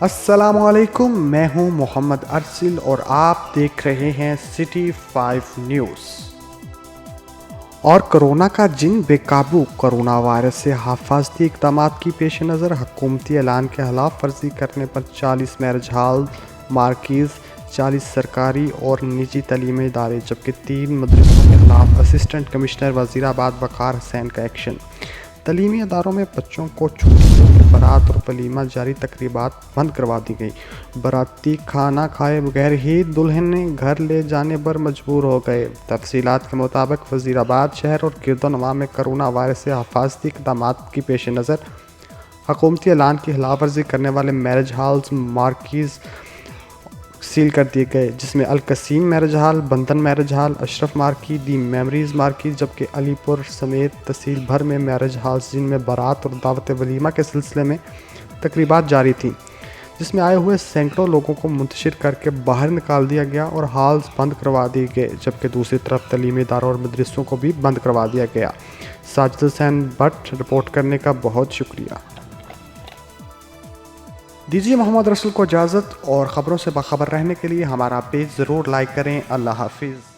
अस्सलामुअलैकुम, मैं हूं मोहम्मद अरसिल और आप देख रहे हैं सिटी 5 न्यूज़। और कोरोना का जिन बेकाबू, कोरोना वायरस से हिफाजती इक़दाम की पेश नज़र हुकूमती ऐलान के खिलाफ वर्जी करने पर 40 मैरिज हॉल, मार्किज़, 40 सरकारी और निजी तालीमी इदारे जबकि 3 मदरसों के खिलाफ असिस्टेंट कमिश्नर वज़ीराबाद वक़ार हुसैन का एक्शन। तालीमी इदारों में बच्चों को छुट्टी देकर बारात और वलीमा जारी तकरीबात बंद करवा दी गई। बाराती खाना खाए बगैर ही दुल्हन ने घर ले जाने पर मजबूर हो गए। तफसीलात के मुताबिक वज़ीराबाद शहर और गिरदोनवा में कोरोना वायरस से हिफाजती इक़दाम की पेश नज़र हुकूमती ऐलान की खिलाफ वर्जी करने वाले मैरिज हॉल्स, मार्किज़ सील कर दिए गए, जिसमें अल-कसीम मैरिज हॉल, बंधन मैरिज हॉल, अशरफ मार्की, दी मेमोरीज मार्की, जबकि अलीपुर समेत तहसील भर में मैरिज हॉल्स जिनमें बारात और दावत वलीमा के सिलसिले में तकरीबात जारी थी, जिसमें आए हुए सैकड़ों लोगों को मुंतशिर करके बाहर निकाल दिया गया और हॉल्स बंद करवा दिए गए, जबकि दूसरी तरफ तलीमी इदारों और मदरसों को भी बंद करवा दिया गया। साजिद हुसैन भट्ट, रिपोर्ट करने का बहुत शुक्रिया। दीजिए मोहम्मद रसूल को इजाज़त, और ख़बरों से बाखबर रहने के लिए हमारा पेज ज़रूर लाइक करें। अल्लाह हाफिज़।